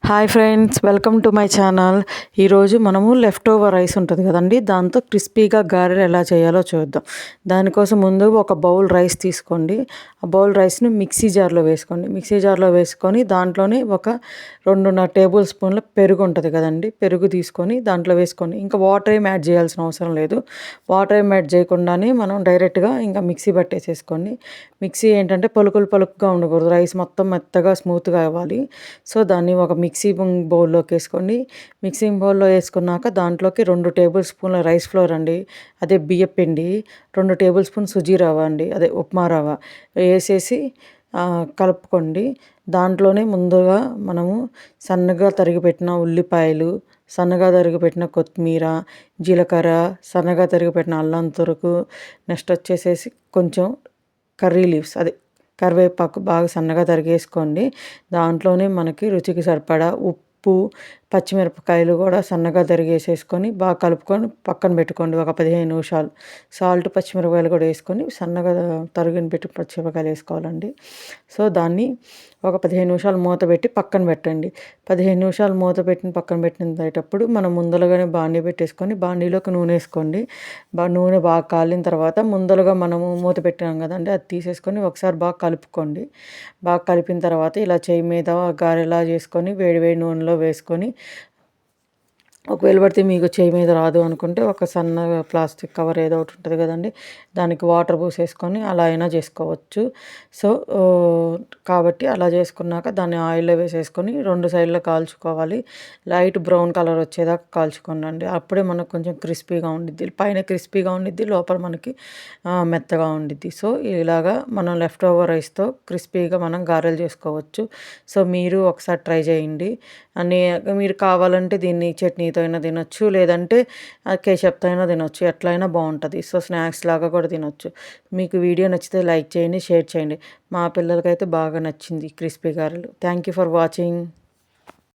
Hi friends, welcome to my channel. ఈరోజు మనము left over rice ఉంటుంది కదండి, దాంతో క్రిస్పీగా గారెలు ఎలా చేయాలో చూద్దాం. దానికోసం ముందు ఒక బౌల్ రైస్ తీసుకోండి. ఆ బౌల్ రైస్ని మిక్సీ జార్లో వేసుకోండి. మిక్సీ జార్లో వేసుకొని దాంట్లోనే ఒక 2.5 టేబుల్ స్పూన్ల పెరుగు ఉంటుంది కదండి, పెరుగు తీసుకొని దాంట్లో వేసుకోండి. ఇంకా వాటర్ ఏం యాడ్ చేయాల్సిన అవసరం లేదు. వాటర్ ఏం యాడ్ చేయకుండానే మనం డైరెక్ట్గా ఇంకా మిక్సీ పట్టేసేసుకోండి. మిక్సీ ఏంటంటే పలుకులుగా ఉండకూడదు, రైస్ మొత్తం మెత్తగా స్మూత్గా అవ్వాలి. సో దాన్ని ఒక మిక్సింగ్ బౌల్లోకి వేసుకోండి. మిక్సింగ్ బౌల్లో వేసుకున్నాక దాంట్లోకి 2 టేబుల్ స్పూన్ల రైస్ ఫ్లోర్ అండి, అదే బియ్యం పిండి, 2 టేబుల్ స్పూన్ సుజీ రవ్వ అండి, అదే ఉప్మా రవ్వ వేసేసి కలుపుకోండి. దాంట్లోనే ముందుగా మనము సన్నగా తరిగిపెట్టిన ఉల్లిపాయలు, సన్నగా తరిగిపెట్టిన కొత్తిమీర, జీలకర్ర, సన్నగా తరిగిపెట్టిన అల్లం తురుకు, నెక్స్ట్ వచ్చేసేసి కొంచెం కర్రీ లీవ్స్, అదే కరివేపాకు బాగా సన్నగా తరిగేసుకోండి. దాంట్లోనే మనకి రుచికి సరిపడా ఉప్పు, పచ్చిమిరపకాయలు కూడా సన్నగా తరిగేసేసుకొని బాగా కలుపుకొని పక్కన పెట్టుకోండి ఒక 15 నిమిషాలు. సాల్ట్, పచ్చిమిరపకాయలు కూడా వేసుకొని సన్నగా తరిగిన పెట్టి పచ్చిమిరపకాయలు వేసుకోవాలండి. సో దాన్ని ఒక 15 నిమిషాలు మూత పెట్టి పక్కన పెట్టండి. 15 నిమిషాలు మూత పెట్టిన పక్కన పెట్టేటప్పుడు మనం ముందరగానే బాండీ పెట్టేసుకొని బాండీలోకి నూనె వేసుకోండి. నూనె బాగా కాలిన తర్వాత ముందరగా మనము మూత పెట్టినాం కదండి, అది తీసేసుకొని ఒకసారి బాగా కలుపుకోండి. బాగా కలిపిన తర్వాత ఇలా చేయి మీద గారెలా చేసుకొని వేడి వేడి నూనెలో వేసుకొని, ఒకవేళ పడితే మీకు చేయి మీద రాదు అనుకుంటే ఒక సన్న ప్లాస్టిక్ కవర్ ఏదో ఒకటి ఉంటుంది కదండి, దానికి వాటర్ పోసేసుకొని అలా అయినా చేసుకోవచ్చు. సో కాబట్టి అలా చేసుకున్నాక దాన్ని ఆయిల్లో వేసేసుకొని 2 సైడ్లో కాల్చుకోవాలి. లైట్ బ్రౌన్ కలర్ వచ్చేదాకా కాల్చుకోండి. అప్పుడే మనకు కొంచెం క్రిస్పీగా ఉండిద్ది, పైన క్రిస్పీగా ఉండిద్ది, లోపల మనకి మెత్తగా ఉండిద్ది. సో ఇలాగా మనం లెఫ్ట్ ఓవర్ రైస్తో క్రిస్పీగా మనం గారెలు చేసుకోవచ్చు. సో మీరు ఒకసారి ట్రై చేయండి. అని మీరు కావాలంటే దీన్ని చట్నీతో అయినా తినొచ్చు, లేదంటే కేచప్తో అయినా తినొచ్చు, ఎట్లయినా బాగుంటుంది. సో స్నాక్స్ లాగా కూడా తినొచ్చు. మీకు వీడియో నచ్చితే లైక్ చేయండి, షేర్ చేయండి. మా పిల్లలకైతే బాగా నచ్చింది క్రిస్పీ గారెలు. Thank you for watching.